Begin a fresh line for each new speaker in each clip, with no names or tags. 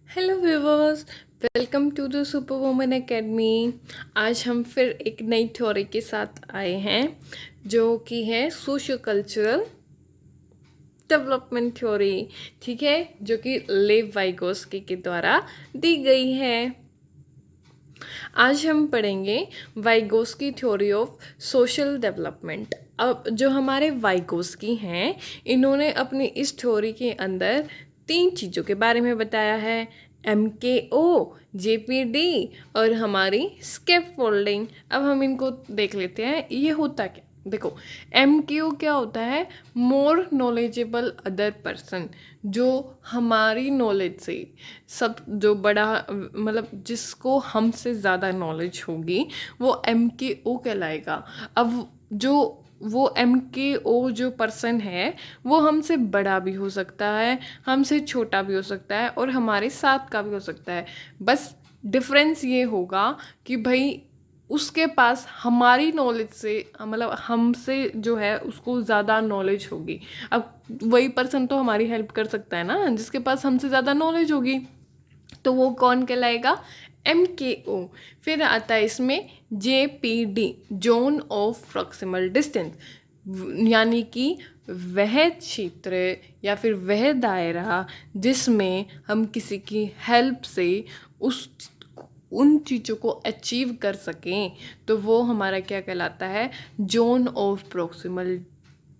Hello viewers, welcome to the super woman academy. आज हम फिर एक नई थ्योरी के साथ आए हैं जो कि है सोशियो कल्चरल डेवलपमेंट थ्योरी। ठीक है, जो कि लेव वाइगोस्की के द्वारा दी गई है। आज हम पढ़ेंगे Vygotsky theory of social development. अब जो हमारे वाइगोस्की हैं, इन्होंने अपनी इस थ्योरी के अंदर 3 चीज़ों के बारे में बताया है: MKO, JPD और हमारी स्कैफोल्डिंग। अब हम इनको देख लेते हैं, ये होता क्या। देखो, MKO क्या होता है? More knowledgeable other person. जो हमारी नॉलेज से सब जो बड़ा मतलब जिसको हमसे ज़्यादा नॉलेज होगी वो MKO कहलाएगा। अब जो वो MKO जो पर्सन है वो हमसे बड़ा भी हो सकता है, हमसे छोटा भी हो सकता है और हमारे साथ का भी हो सकता है। बस डिफरेंस ये होगा कि भाई उसके पास हमारी नॉलेज से मतलब हमसे जो है उसको ज़्यादा नॉलेज होगी। अब वही पर्सन तो हमारी हेल्प कर सकता है ना जिसके पास हमसे ज़्यादा नॉलेज होगी, तो वो कौन कहलाएगा? MKO। फिर आता है इसमें JPD, zone of proximal distance, यानी कि वह क्षेत्र या फिर वह दायरा जिसमें हम किसी की हेल्प से उन चीज़ों को अचीव कर सकें, तो वो हमारा क्या कहलाता है? Zone of proximal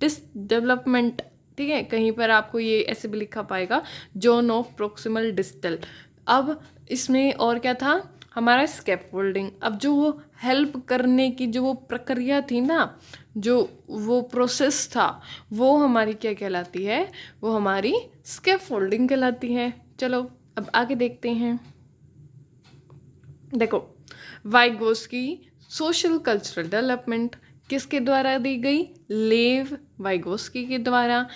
development. ठीक है, कहीं पर आपको ये ऐसे भी लिखा पाएगा, जोन ऑफ प्रॉक्सिमल डिस्टल। अब इसमें और क्या था? हमारा स्कैफोल्डिंग। अब जो वो हेल्प करने की जो वो प्रक्रिया थी ना, जो वो प्रोसेस था, वो हमारी क्या कहलाती है? वो हमारी स्कैफोल्डिंग कहलाती है। चलो अब आगे देखते हैं। देखो, वाइगोस्की सोशल कल्चरल डेवलपमेंट किसके द्वारा दी गई? लेव वाइगोस्की के द्वारा।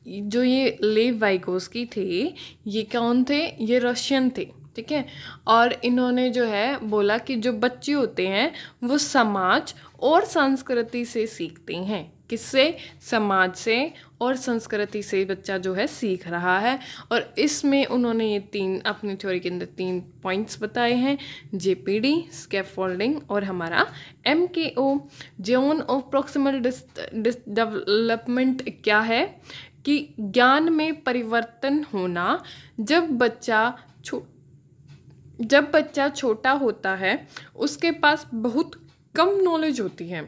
जो ये लेव वाइगोस्की थे, ये कौन थे? ये रशियन थे। ठीक है, और इन्होंने जो है बोला कि जो बच्चे होते हैं वो समाज और संस्कृति से सीखते हैं। किससे? समाज से और संस्कृति से बच्चा जो है सीख रहा है। और इसमें उन्होंने ये 3 अपनी थ्योरी के अंदर 3 पॉइंट्स बताए हैं: JPD, स्कैफोल्डिंग और हमारा MKO। Zone of proximal development क्या है? कि ज्ञान में परिवर्तन होना। जब बच्चा छोटा होता है उसके पास बहुत कम नॉलेज होती है,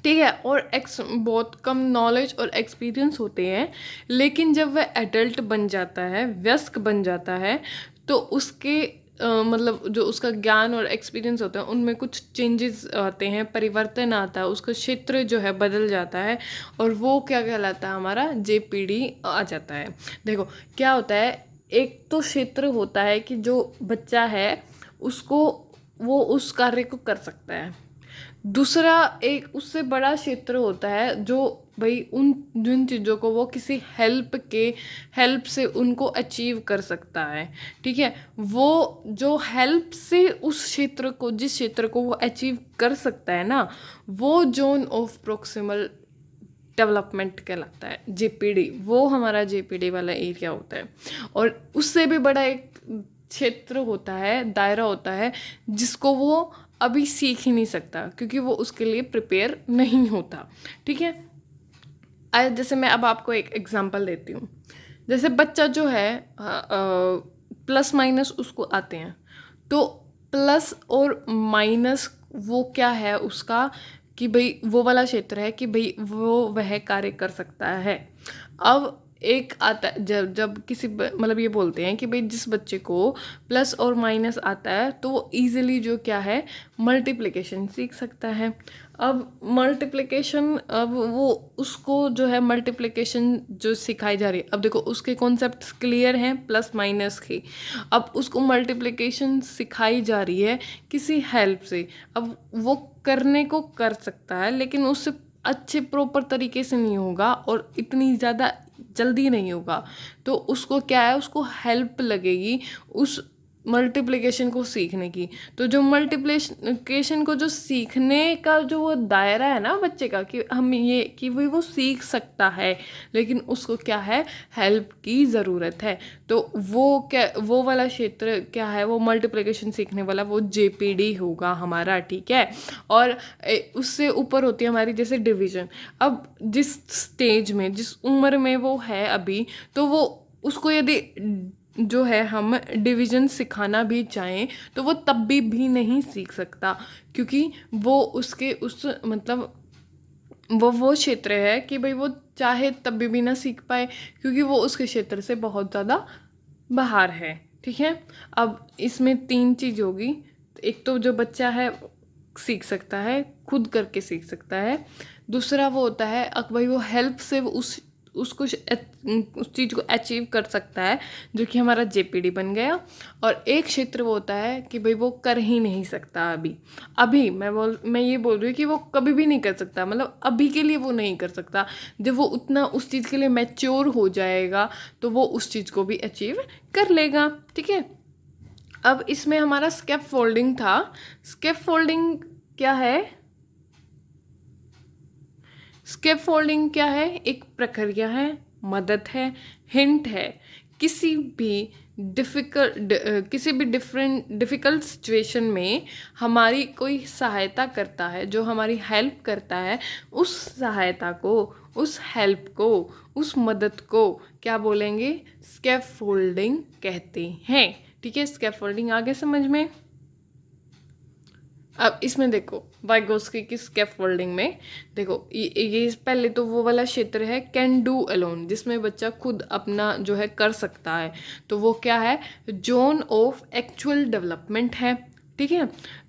ठीक है, और बहुत कम नॉलेज और एक्सपीरियंस होते हैं। लेकिन जब वह एडल्ट बन जाता है, वयस्क बन जाता है, तो उसके मतलब जो उसका ज्ञान और एक्सपीरियंस होता है उनमें कुछ चेंजेस आते हैं, परिवर्तन आता है, उसका क्षेत्र जो है बदल जाता है और वो क्या कहलाता है? हमारा JPD आ जाता है। देखो क्या होता है, एक तो क्षेत्र होता है कि जो बच्चा है उसको वो उस कार्य को कर सकता है। दूसरा एक उससे बड़ा क्षेत्र होता है जो भाई उन जिन चीज़ों को वो किसी हेल्प से उनको अचीव कर सकता है। ठीक है, वो जो हेल्प से उस क्षेत्र को जिस क्षेत्र को वो अचीव कर सकता है ना, वो जोन ऑफ प्रॉक्सिमल डेवलपमेंट कहलाता है, JPD। वो हमारा JPD वाला एरिया होता है। और उससे भी बड़ा एक क्षेत्र होता है, दायरा होता है, जिसको वो अभी सीख ही नहीं सकता क्योंकि वो उसके लिए प्रिपेयर नहीं होता। ठीक है, जैसे मैं अब आपको एक एग्जांपल देती हूँ। जैसे बच्चा जो है प्लस माइनस उसको आते हैं, तो प्लस और माइनस वो क्या है उसका, कि भाई वो वाला क्षेत्र है कि भाई वो वह कार्य कर सकता है। अब एक आता है जब जब किसी मतलब ये बोलते हैं कि भाई जिस बच्चे को प्लस और माइनस आता है तो वो इजीली जो क्या है, मल्टीप्लिकेशन सीख सकता है। अब मल्टीप्लिकेशन, अब वो उसको जो है मल्टीप्लिकेशन जो सिखाई जा रही है, अब देखो उसके कॉन्सेप्ट्स क्लियर हैं प्लस माइनस के। अब उसको मल्टीप्लिकेशन सिखाई जा रही है किसी हेल्प से। अब वो करने को कर सकता है लेकिन उससे अच्छे प्रॉपर तरीके से नहीं होगा और इतनी ज़्यादा जल्दी नहीं होगा। तो उसको क्या है, उसको हेल्प लगेगी उस मल्टीप्लिकेशन को सीखने की। तो जो मल्टीप्लिकेशन को जो सीखने का जो वो दायरा है ना बच्चे का, कि हम ये कि वो सीख सकता है, लेकिन उसको क्या है, हेल्प की ज़रूरत है। तो वो वाला क्षेत्र क्या है, वो मल्टीप्लिकेशन सीखने वाला वो जेपीडी होगा हमारा, ठीक है। और उससे ऊपर होती है हमारी जैसे डिवीज़न। अब जिस स्टेज में, जिस उम्र में वो है अभी, तो वो उसको यदि जो है हम डिवीज़न सिखाना भी चाहें तो वो तब भी नहीं सीख सकता, क्योंकि वो उसके उस मतलब वो क्षेत्र है कि भाई वो चाहे तब भी ना सीख पाए, क्योंकि वो उसके क्षेत्र से बहुत ज़्यादा बाहर है, ठीक है। अब इसमें 3 चीज़ होगी। एक तो जो बच्चा है सीख सकता है, खुद करके सीख सकता है। दूसरा वो होता है भाई वो हेल्प से उस चीज़ को अचीव कर सकता है, जो कि हमारा जेपीडी बन गया। और एक क्षेत्र वो होता है कि भाई वो कर ही नहीं सकता अभी मैं ये बोल रही हूँ कि वो कभी भी नहीं कर सकता, मतलब अभी के लिए वो नहीं कर सकता। जब वो उतना उस चीज़ के लिए मैच्योर हो जाएगा तो वो उस चीज़ को भी अचीव कर लेगा, ठीक है। अब इसमें हमारा स्कैप फोल्डिंग था। स्कैप फोल्डिंग क्या है? स्कैप फोल्डिंग क्या है? एक प्रक्रिया है, मदद है, हिंट है, किसी भी डिफ़िकल्ट सिचुएशन में हमारी कोई सहायता करता है, जो हमारी हेल्प करता है। उस सहायता को, उस हेल्प को, उस मदद को क्या बोलेंगे? स्कैप फोल्डिंग कहते हैं, ठीक है। स्कैप फोल्डिंग आगे समझ में। अब इसमें देखो वाइगोस्की की स्कैफोल्डिंग में देखो ये पहले तो वो वाला क्षेत्र है कैन डू अलोन, जिसमें बच्चा खुद अपना जो है कर सकता है। तो वो क्या है? जोन ऑफ एक्चुअल डेवलपमेंट है, ठीक है।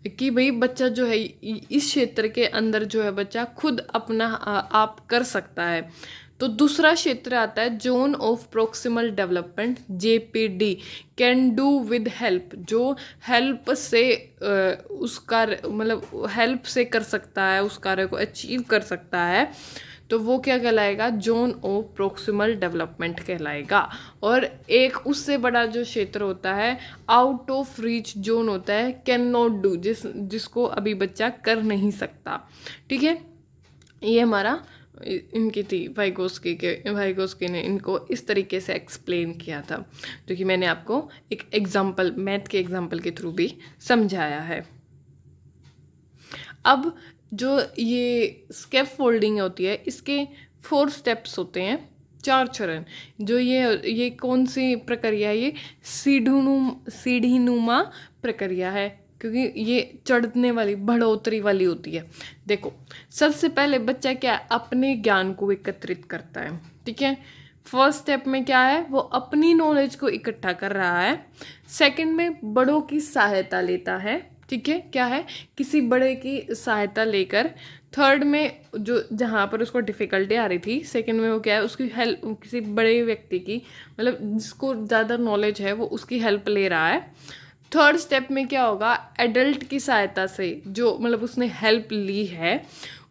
कि भाई बच्चा जो है इस क्षेत्र के अंदर जो है बच्चा खुद अपना आप कर सकता है। तो दूसरा क्षेत्र आता है zone of proximal development, JPD, can do with help, जो हेल्प से उस कार्य मतलब हेल्प से कर सकता है, उस कार्य को अचीव कर सकता है। तो वो क्या कहलाएगा? जोन ऑफ प्रोक्सिमल डेवलपमेंट कहलाएगा। और एक उससे बड़ा जो क्षेत्र होता है आउट ऑफ रीच जोन होता है, कैन नॉट डू, जिसको अभी बच्चा कर नहीं सकता, ठीक है। ये हमारा इनकी थी वाइगोस्की ने इनको इस तरीके से एक्सप्लेन किया था, जो कि मैंने आपको एक एग्जाम्पल, मैथ के एग्जाम्पल के थ्रू भी समझाया है। अब जो ये स्कैप फोल्डिंग होती है, इसके 4 स्टेप्स होते हैं, 4 चरण। जो ये कौन सी प्रक्रिया है? ये सीढ़ीनुमा प्रक्रिया है, क्योंकि ये चढ़ने वाली, बढ़ोतरी वाली होती है। देखो सबसे पहले बच्चा क्या है? अपने ज्ञान को एकत्रित करता है, ठीक है। फर्स्ट स्टेप में क्या है? वो अपनी नॉलेज को इकट्ठा कर रहा है। सेकंड में बड़ों की सहायता लेता है, ठीक है। क्या है? किसी बड़े की सहायता लेकर। थर्ड में जो जहाँ पर उसको डिफ़िकल्टी आ रही थी, सेकंड में वो क्या है? उसकी हेल्प, किसी बड़े व्यक्ति की, मतलब जिसको ज़्यादा नॉलेज है वो उसकी हेल्प ले रहा है। थर्ड स्टेप में क्या होगा? एडल्ट की सहायता से, जो मतलब उसने हेल्प ली है,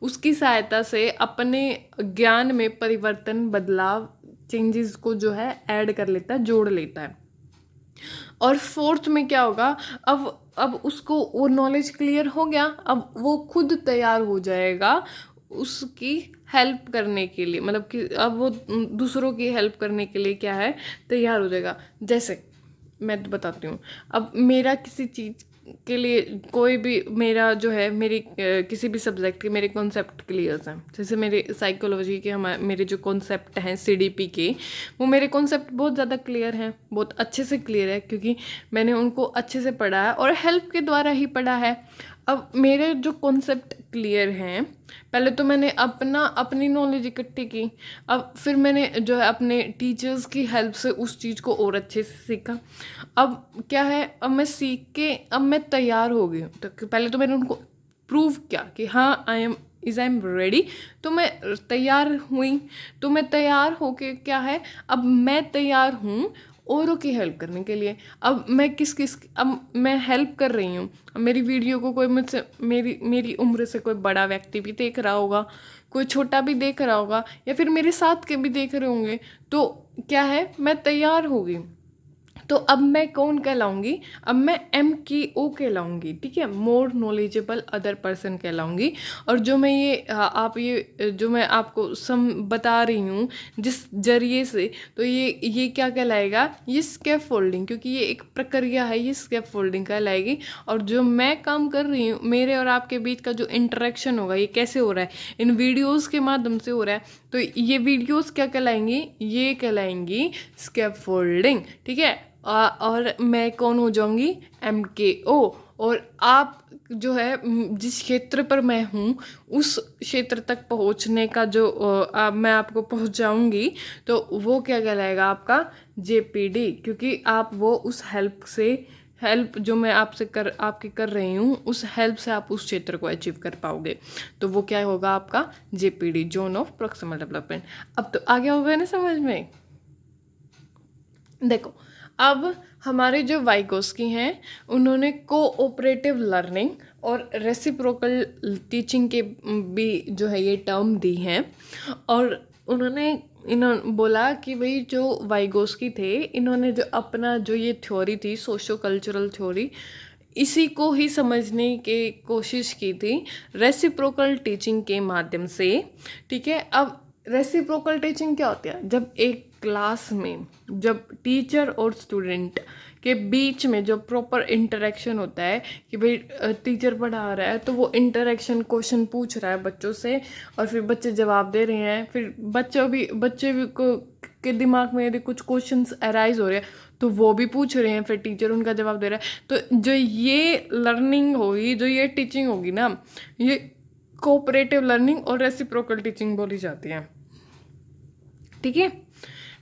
उसकी सहायता से अपने ज्ञान में परिवर्तन, बदलाव, चेंजेस को जो है ऐड कर लेता है, जोड़ लेता है। और फोर्थ में क्या होगा? अब उसको वो नॉलेज क्लियर हो गया, अब वो खुद तैयार हो जाएगा उसकी हेल्प करने के लिए, मतलब कि अब वो दूसरों की हेल्प करने के लिए क्या है? तैयार हो जाएगा। जैसे मैं तो बताती हूँ, अब मेरा किसी चीज़ के लिए कोई भी मेरा जो है मेरी किसी भी सब्जेक्ट के मेरे कॉन्सेप्ट क्लियर हैं। जैसे मेरे साइकोलॉजी के मेरे जो कॉन्सेप्ट हैं सीडीपी के, वो मेरे कॉन्सेप्ट बहुत ज़्यादा क्लियर हैं, बहुत अच्छे से क्लियर है, क्योंकि मैंने उनको अच्छे से पढ़ा है और हेल्प के द्वारा ही पढ़ा है। अब मेरे जो कॉन्सेप्ट क्लियर हैं, पहले तो मैंने अपनी नॉलेज इकट्ठी की, अब फिर मैंने जो है अपने टीचर्स की हेल्प से उस चीज़ को और अच्छे से सीखा। अब क्या है? अब मैं सीख के अब मैं तैयार हो गई हूँ। तो पहले तो मैंने उनको प्रूव किया कि हाँ आई एम रेडी, तो मैं तैयार हुई। तो मैं तैयार होके क्या है? अब मैं तैयार हूँ औरों की हेल्प करने के लिए। अब मैं अब मैं हेल्प कर रही हूँ। अब मेरी वीडियो को कोई मुझसे मेरी उम्र से कोई बड़ा व्यक्ति भी देख रहा होगा, कोई छोटा भी देख रहा होगा, या फिर मेरे साथ के भी देख रहे होंगे, तो क्या है? मैं तैयार हो गई। तो अब मैं कौन कहलाऊंगी, अब मैं MKO कहलाऊंगी, ठीक है, मोर नॉलेजेबल अदर पर्सन कहलाऊंगी। और जो मैं जो मैं आपको बता रही हूँ जिस जरिए से, तो ये क्या कहलाएगा, ये स्कैप फोल्डिंग, क्योंकि ये एक प्रक्रिया है, ये स्कैप फोल्डिंग कहलाएगी। और जो मैं काम कर रही हूँ, मेरे और आपके बीच का जो इंटरेक्शन होगा, ये कैसे हो रहा है, इन वीडियोज़ के माध्यम से हो रहा है। तो ये वीडियोज़ क्या कहलाएंगी, ये कहलाएंगी स्कैप फोल्डिंग, ठीक है। और मैं कौन हो जाऊंगी, MKO। और आप जो है जिस क्षेत्र पर मैं हूँ उस क्षेत्र तक पहुँचने का जो मैं आपको पहुँचाऊंगी, तो वो क्या कहलाएगा, आपका JPD, क्योंकि आप वो उस हेल्प जो मैं आपकी कर रही हूँ, उस हेल्प से आप उस क्षेत्र को अचीव कर पाओगे। तो वो क्या होगा, आपका JPD, zone of proximal development. अब तो आगे हो गया ना समझ में। देखो, अब हमारे जो वाइगोस्की हैं, उन्होंने कोऑपरेटिव लर्निंग और रेसिप्रोकल टीचिंग के भी जो है ये टर्म दी हैं। और इन्होंने बोला कि भाई जो वाइगोस्की थे, इन्होंने जो अपना जो ये थ्योरी थी, सोशो कल्चरल थ्योरी, इसी को ही समझने की कोशिश की थी रेसिप्रोकल टीचिंग के माध्यम से, ठीक है। अब रेसिप्रोकल टीचिंग क्या होती है, जब एक क्लास में जब टीचर और स्टूडेंट के बीच में जो प्रॉपर इंटरेक्शन होता है, कि भाई टीचर पढ़ा रहा है तो वो इंटरेक्शन क्वेश्चन पूछ रहा है बच्चों से, और फिर बच्चे जवाब दे रहे हैं, फिर बच्चे भी के दिमाग में यदि कुछ क्वेश्चंस अराइज हो रहे हैं तो वो भी पूछ रहे हैं, फिर टीचर उनका जवाब दे रहा है। तो जो ये लर्निंग होगी, जो ये टीचिंग होगी ना, ये कोऑपरेटिव लर्निंग और रेसिप्रोकल टीचिंग बोली जाती है, ठीक है।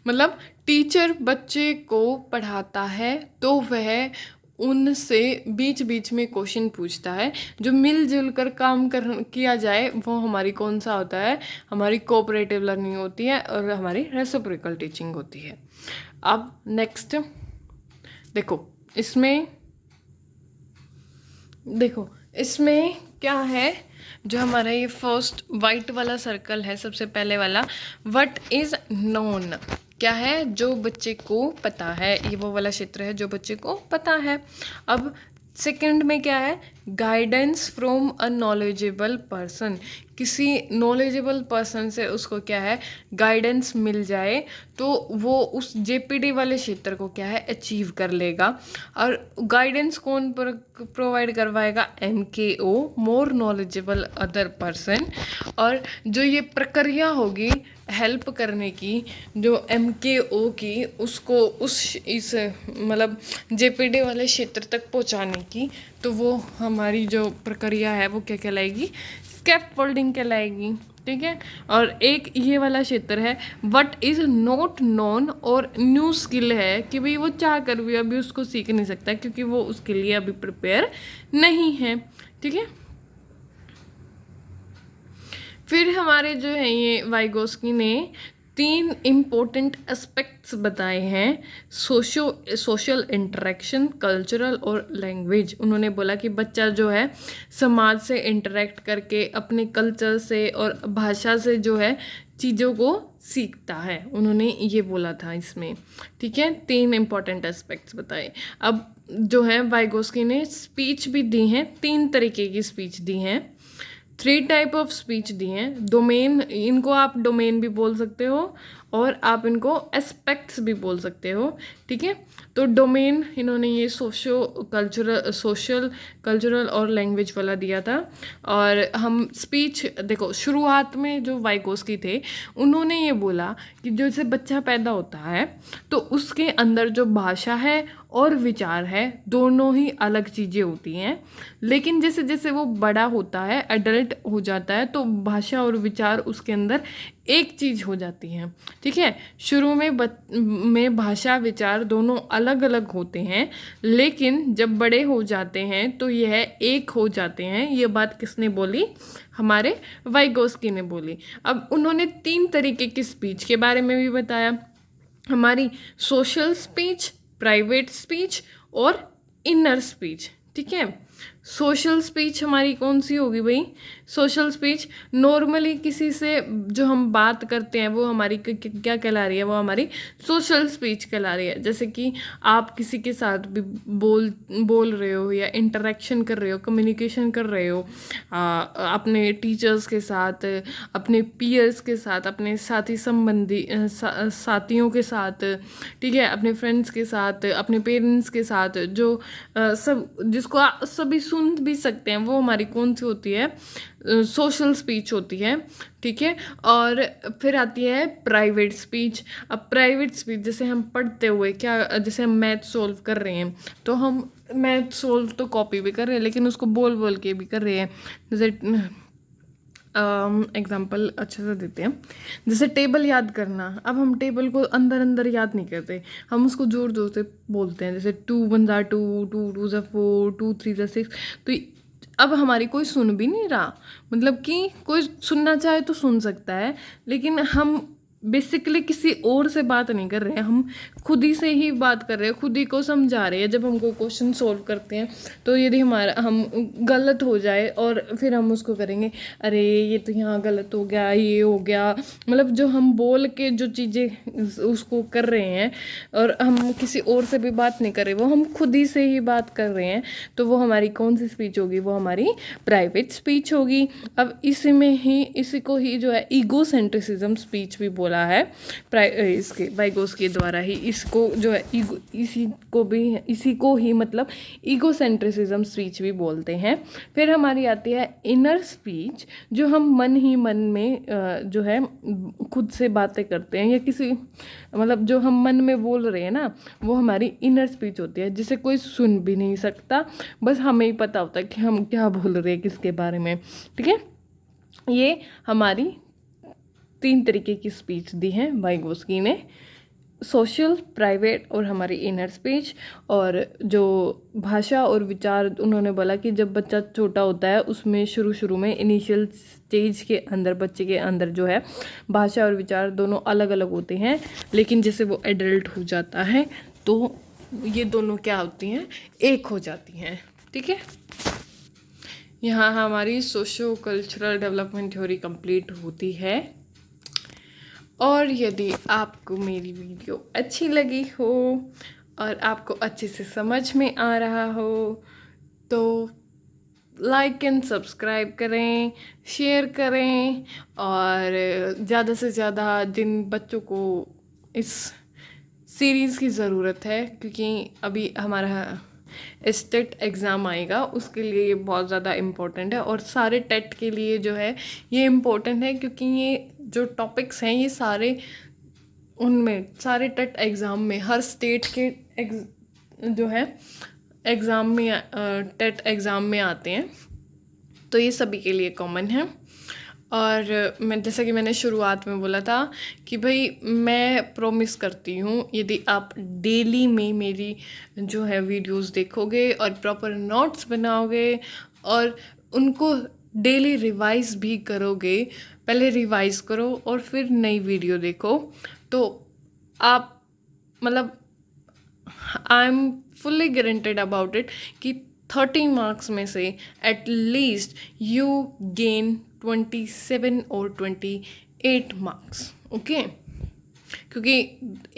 मतलब टीचर बच्चे को पढ़ाता है तो वह उनसे बीच बीच में क्वेश्चन पूछता है, जो मिलजुल कर काम किया जाए, वो हमारी कौन सा होता है, हमारी कोऑपरेटिव लर्निंग होती है और हमारी रेसिप्रोकल टीचिंग होती है। अब नेक्स्ट देखो, इसमें क्या है, जो हमारा ये फर्स्ट वाइट वाला सर्कल है, सबसे पहले वाला, व्हाट इज नोन, क्या है, जो बच्चे को पता है, ये वो वाला क्षेत्र है जो बच्चे को पता है। अब सेकंड में क्या है, guidance from a knowledgeable person, किसी नॉलेजेबल पर्सन से उसको क्या है, गाइडेंस मिल जाए तो वो उस JPD वाले क्षेत्र को क्या है, अचीव कर लेगा। और गाइडेंस कौन प्रोवाइड करवाएगा, MKO, more knowledgeable other person. और जो ये प्रक्रिया होगी हेल्प करने की, जो MKO की, उसको इस मतलब JPD वाले क्षेत्र तक पहुंचाने की, तो वो हमारी जो प्रक्रिया है वो क्या कहलाएगी, स्कैप फोल्डिंग कहलाएगी, ठीक है। और एक ये वाला क्षेत्र है, व्हाट इज नॉट नोन, और न्यू स्किल है, कि भाई वो चाह कर भी अभी उसको सीख नहीं सकता, क्योंकि वो उसके लिए अभी प्रिपेयर नहीं है, ठीक है। फिर हमारे जो है ये वाइगोस्की ने 3 इम्पोर्टेंट एस्पेक्ट्स बताए हैं, सोशल इंटरेक्शन, कल्चरल और लैंग्वेज। उन्होंने बोला कि बच्चा जो है समाज से इंटरेक्ट करके अपने कल्चर से और भाषा से जो है चीज़ों को सीखता है, उन्होंने ये बोला था इसमें, ठीक है। 3 इम्पॉर्टेंट एस्पेक्ट्स बताए। अब जो है वाइगोस्की ने स्पीच भी दी हैं, 3 तरीके की स्पीच दी हैं, 3 टाइप ऑफ स्पीच दी हैं। डोमेन, इनको आप डोमेन भी बोल सकते हो और आप इनको एस्पेक्ट्स भी बोल सकते हो, ठीक है। तो डोमेन इन्होंने ये सोशल कल्चरल और लैंग्वेज वाला दिया था। और हम स्पीच देखो, शुरुआत में जो वाइगोस्की थे उन्होंने ये बोला कि जैसे बच्चा पैदा होता है तो उसके अंदर जो भाषा है और विचार है, दोनों ही अलग चीज़ें होती हैं, लेकिन जैसे जैसे वो बड़ा होता है, एडल्ट हो जाता है, तो भाषा और विचार उसके अंदर एक चीज़ हो जाती हैं, ठीक है। शुरू में भाषा विचार दोनों अलग अलग होते हैं, लेकिन जब बड़े हो जाते हैं तो यह एक हो जाते हैं। ये बात किसने बोली, हमारे वाइगोस्की ने बोली। अब उन्होंने 3 तरीके की स्पीच के बारे में भी बताया, हमारी सोशल स्पीच, प्राइवेट स्पीच और इनर स्पीच, ठीक है। सोशल स्पीच हमारी कौन सी होगी भाई? सोशल स्पीच नॉर्मली किसी से जो हम बात करते हैं वो हमारी क्या कहला रही है? वो हमारी सोशल स्पीच कहला रही है। जैसे कि आप किसी के साथ भी बोल रहे हो या इंटरेक्शन कर रहे हो, कम्युनिकेशन कर रहे हो अपने टीचर्स के साथ, अपने पीयर्स के साथ, अपने साथी संबंधी साथियों के साथ, ठीक है, अपने फ्रेंड्स के साथ, अपने पेरेंट्स के साथ, जो सब जिसको सभी सुन भी सकते हैं, वो हमारी कौन सी होती है? सोशल स्पीच होती है। ठीक है, और फिर आती है प्राइवेट स्पीच। अब प्राइवेट स्पीच जैसे हम पढ़ते हुए क्या, जैसे हम मैथ सोल्व कर रहे हैं तो हम मैथ सोल्व तो कॉपी भी कर रहे हैं लेकिन उसको बोल बोल के भी कर रहे हैं। जैसे एग्जाम्पल अच्छे से देते हैं, जैसे टेबल याद करना। अब हम टेबल को अंदर अंदर याद नहीं करते, हम उसको जोर जोर से बोलते हैं, जैसे 2 1 ज़ा 2, 2 2 ज़ा 4, 2 3 ज़ा 6। तो अब हमारी कोई सुन भी नहीं रहा, मतलब कि कोई सुनना चाहे तो सुन सकता है, लेकिन हम बेसिकली किसी और से बात नहीं कर रहे हैं, हम खुद ही से ही बात कर रहे हैं, खुद ही को समझा रहे हैं। जब हम कोई क्वेश्चन सॉल्व करते हैं तो यदि हम गलत हो जाए और फिर हम उसको करेंगे, अरे ये तो यहाँ गलत हो गया, ये हो गया, मतलब जो हम बोल के जो चीज़ें उसको कर रहे हैं और हम किसी और से भी बात नहीं कर रहे, वो हम खुद ही से ही बात कर रहे हैं, तो वो हमारी कौन सी स्पीच होगी? वो हमारी प्राइवेट स्पीच होगी। अब इसी में ही इसी को ही जो है ईगोसेंट्रिसिज्म स्पीच भी बोला है, इसके वाइगोस के द्वारा ही। इसको जो है इसी को ही मतलब ईगोसेंट्रिसिज्म स्पीच भी बोलते हैं। फिर हमारी आती है इनर स्पीच, जो हम मन ही मन में जो है खुद से बातें करते हैं, या किसी मतलब जो हम मन में बोल रहे हैं ना, वो हमारी इनर स्पीच होती है, जिसे कोई सुन भी नहीं सकता, बस हमें ही पता होता है कि हम क्या बोल रहे हैं, किसके बारे में। ठीक है, ये हमारी 3 तरीके की स्पीच दी है वाइगोस्की ने, सोशल, प्राइवेट और हमारी इनर स्पीच। और जो भाषा और विचार उन्होंने बोला कि जब बच्चा छोटा होता है उसमें शुरू में इनिशियल स्टेज के अंदर बच्चे के अंदर जो है भाषा और विचार दोनों अलग अलग होते हैं, लेकिन जैसे वो एडल्ट हो जाता है तो ये दोनों क्या होती हैं? एक हो जाती हैं। ठीक है, यहाँ हमारी socio cultural development theory complete होती है। और यदि आपको मेरी वीडियो अच्छी लगी हो और आपको अच्छे से समझ में आ रहा हो तो लाइक एंड सब्सक्राइब करें, शेयर करें, और ज़्यादा से ज़्यादा जिन बच्चों को इस सीरीज़ की ज़रूरत है, क्योंकि अभी हमारा टेट एग्ज़ाम आएगा, उसके लिए ये बहुत ज़्यादा इम्पोर्टेंट है, और सारे टेट के लिए जो है ये इम्पोर्टेंट है, क्योंकि ये जो टॉपिक्स हैं ये सारे उनमें सारे टेट एग्ज़ाम में हर स्टेट के जो है एग्ज़ाम में टेट एग्ज़ाम में आते हैं, तो ये सभी के लिए कॉमन है। और मैं जैसा कि मैंने शुरुआत में बोला था कि भाई मैं प्रॉमिस करती हूँ, यदि आप डेली में मेरी जो है वीडियोस देखोगे और प्रॉपर नोट्स बनाओगे और उनको डेली रिवाइज भी करोगे, पहले रिवाइज करो और फिर नई वीडियो देखो, तो आप मतलब I am fully guaranteed about it कि 30 मार्क्स में से एट लीस्ट यू गेन 27 और 28 मार्क्स। ओके, क्योंकि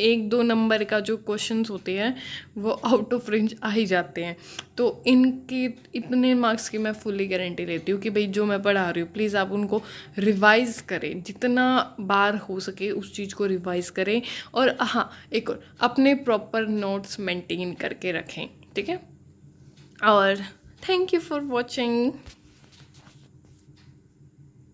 1-2 नंबर का जो क्वेश्चंस होते हैं वो आउट ऑफ रेंज आ ही जाते हैं, तो इनके इतने मार्क्स की मैं फुल्ली गारंटी लेती हूँ कि भाई जो मैं पढ़ा रही हूँ प्लीज़ आप उनको रिवाइज़ करें, जितना बार हो सके उस चीज़ को रिवाइज़ करें, और हाँ एक और अपने प्रॉपर नोट्स मेंटेन करके रखें। ठीक है, और थैंक यू फॉर वॉचिंग।